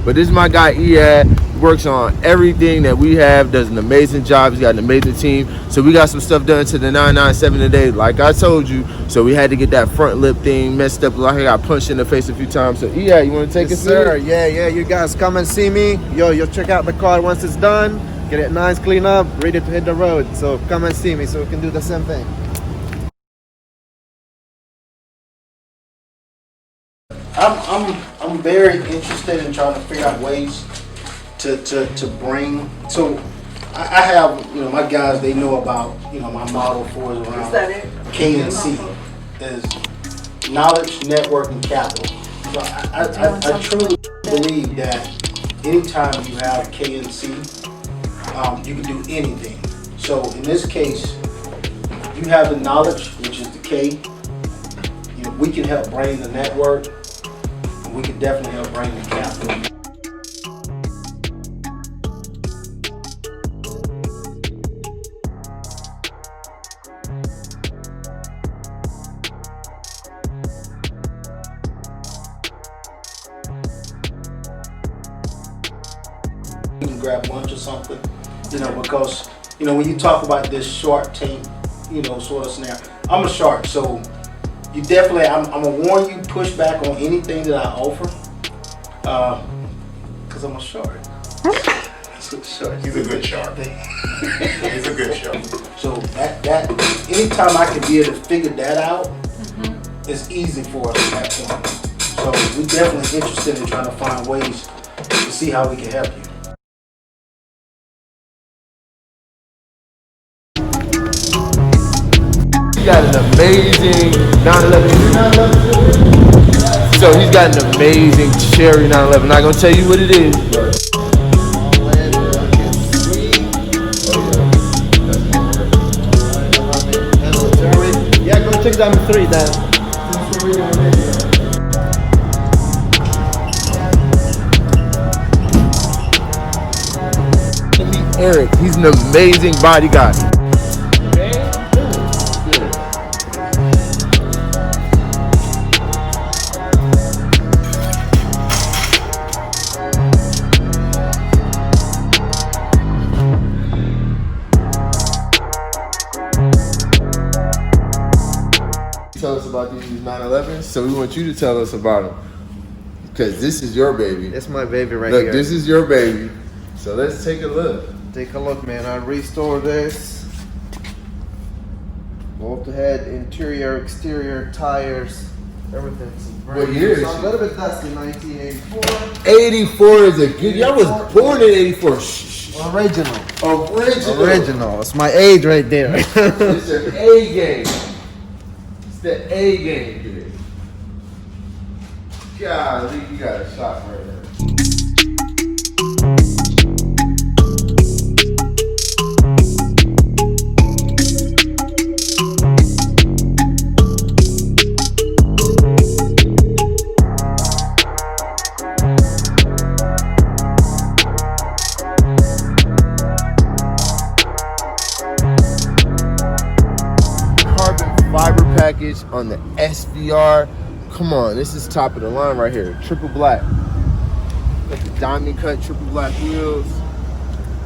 But this is my guy Ehad. He works on everything that we have, does an amazing job. He's got an amazing team. So we got some stuff done to the 997 today, like I told you. So we had to get that front lip thing messed up. Like I got punched in the face a few times. So Ehad, you want to take us through? Sir, yeah, you guys come and see me. You'll check out the car once it's done. Get it nice, clean up, ready to hit the road. So come and see me so we can do the same thing. I'm very interested in trying to figure out ways to bring. So I have, my guys, they know about, my model for is around KNC is knowledge, network, and capital. So I truly believe that anytime you have KNC, you can do anything. So in this case, you have the knowledge, which is the K. We can help bring the network. We can definitely help bring the capital. You can grab lunch or something, because, when you talk about this shark tank, sort of scenario, I'm a shark, so you definitely, I'm gonna warn you, push back on anything that I offer, because I'm a shark. He's a good shark. He's a good shark. So that anytime I can be able to figure that out, it's easy for us at that point. So we're definitely interested in trying to find ways to see how we can help you. He got an amazing 911. So he's got an amazing cherry 911. Not gonna tell you what it is, but yeah, go check them 3 then. Eric, he's an amazing bodyguard. Tell us about these 911s, so we want you to tell us about them, because this is your baby. It's my baby right Look, here. this is your baby, so let's take a look. Take a look, man. I restored this. Bolt head, interior, exterior, tires, everything's What year is a she? little bit dusty, 1984. 84 is a good. I was born in 84. Shh. Original. It's my age right there. It's an A game. It's the A game today. Golly, you got a shot right there. Fiber package on the SVR. Come on, this is top of the line right here. Triple black. Got the diamond cut triple black wheels.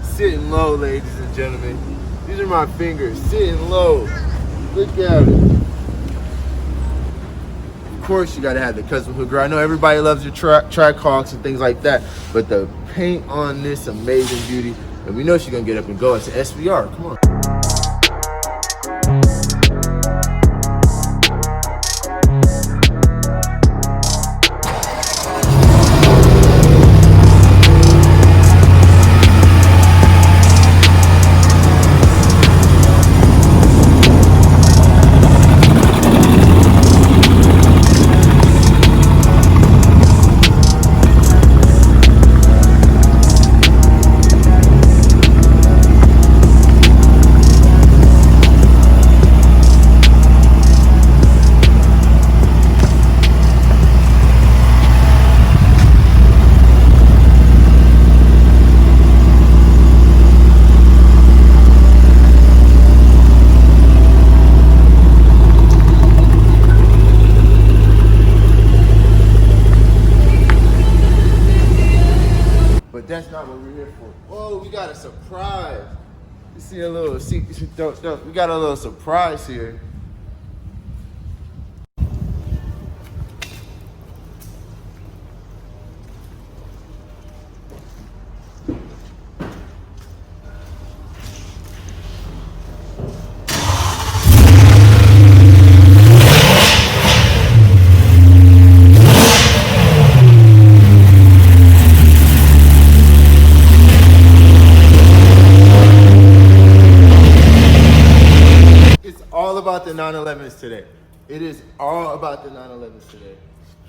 Sitting low, ladies and gentlemen. These are my fingers, sitting low. Look at it. Of course, you gotta have the custom hood grill. I know everybody loves your track hawks and things like that, but the paint on this amazing beauty, and we know she's gonna get up and go. It's an SVR. Come on. see a little, we got a little surprise here. All about the 911s today. It is all about the 911s today.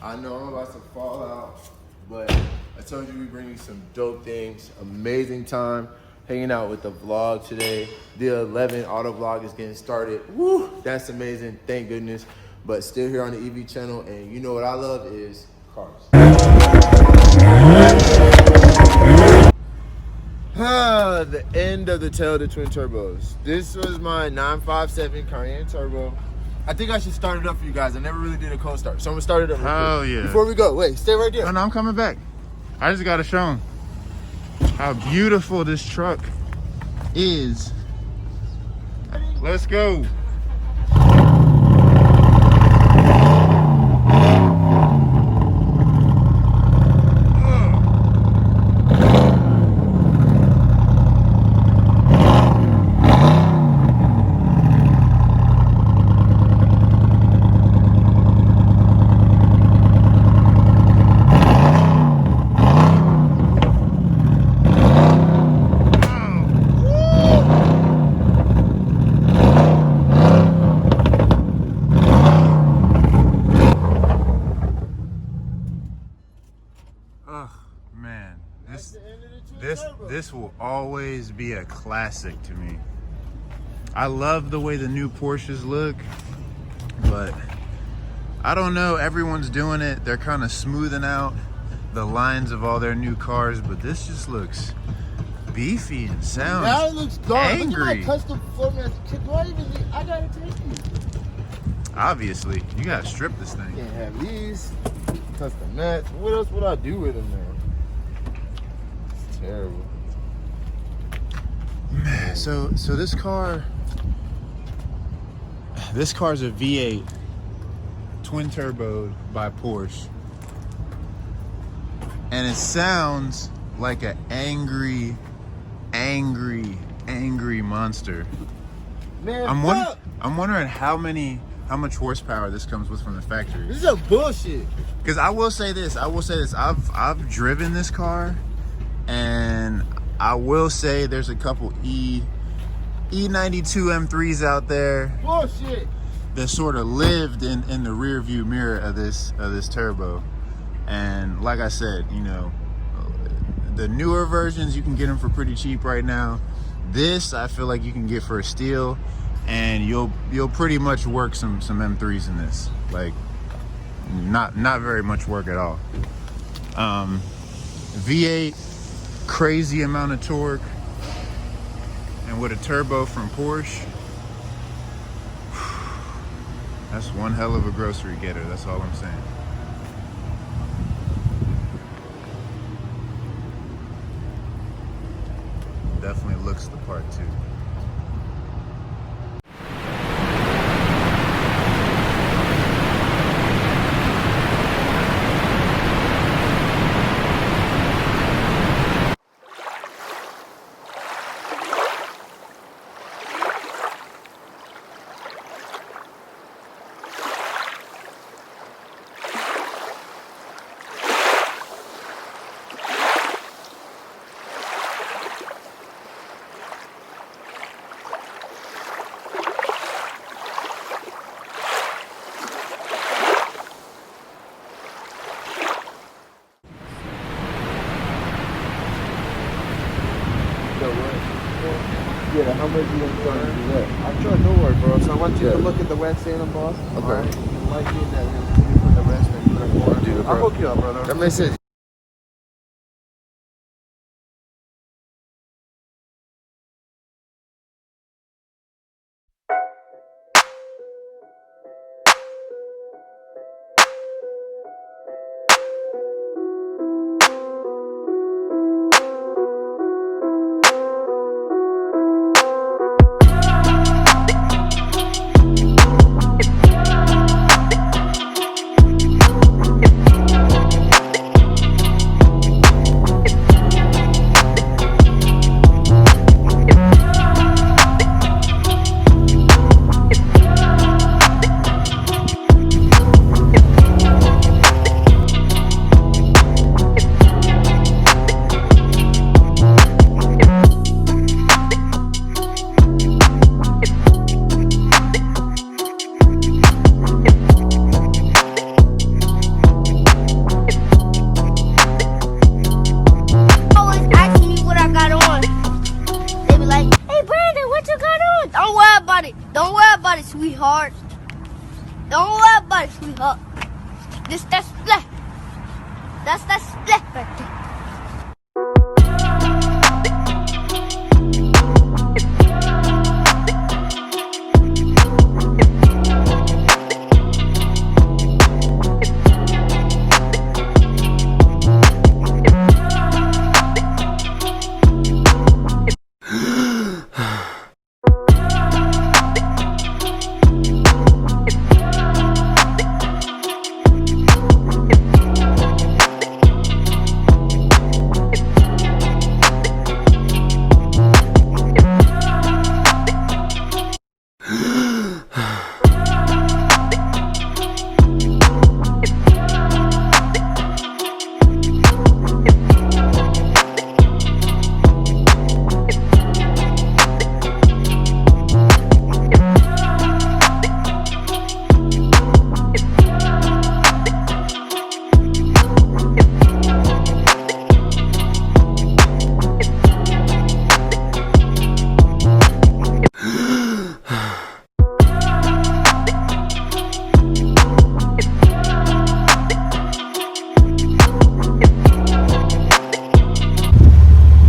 I know I'm about to fall out, but I told you we bring you some dope things. Amazing time hanging out with the vlog today. The 11 auto vlog is getting started. Woo, that's amazing. Thank goodness. But still here on the EV channel, and you know what I love is cars. The end of the tail of the twin turbos. This was my 957 Cayenne Turbo. I think I should start it up for you guys. I never really did a cold start, so I'm gonna start it up real quick. Oh yeah. Before we go, wait, stay right there. Oh, no, I'm coming back. I just gotta show them how beautiful this truck is. Let's go. Man, this will always be a classic to me. I love the way the new Porsches look, but I don't know, everyone's doing it. They're kind of smoothing out the lines of all their new cars, but this just looks beefy and sounds Now it looks dark. angry. Look at my custom floor mats. Do I even need, I gotta take these. Obviously, you gotta strip this thing. Can't have these custom mats. What else would I do with them, man? It's terrible. So this car's a V8 twin turbo by Porsche, and it sounds like an angry monster. Man, I'm wondering how much horsepower this comes with from the factory. this is a bullshit. Because I will say this. I've driven this car, and I will say there's a couple E92 M3s out there Bullshit. that sort of lived in the rear view mirror of this turbo. And like I said, you know, the newer versions, you can get them for pretty cheap right now. This I feel like you can get for a steal, and you'll pretty much work some M3s in this. Like not very much work at all. V8, crazy amount of torque, and with a turbo from Porsche, that's one hell of a grocery getter. That's all I'm saying. Definitely looks the part too. Yeah, how much you want to do that? I'm sure, don't worry, bro. So I want you to look at the wet sand, boss. Okay. Right. You like it that you put the rest and put it forward. Dude, I'll hook you up, brother. That makes sense. Don't worry about it, sweetheart. That's split. That's split right there.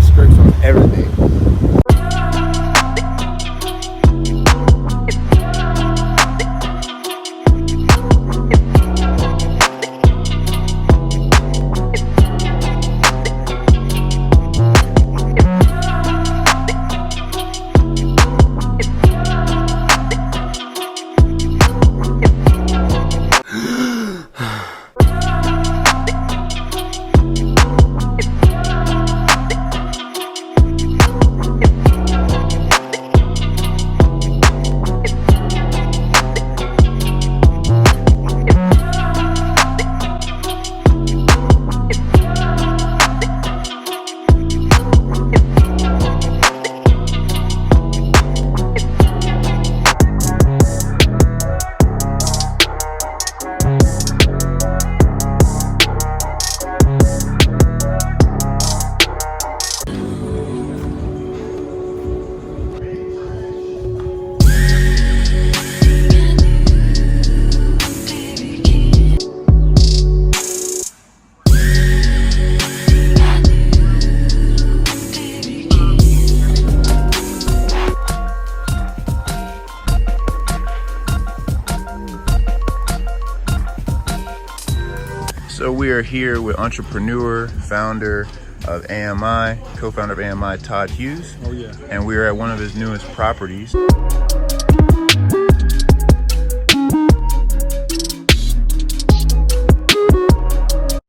Scrapes on everything. So we are here with entrepreneur, founder of AMI, co-founder of AMI, Todd Hughes. Oh yeah. And we are at one of his newest properties.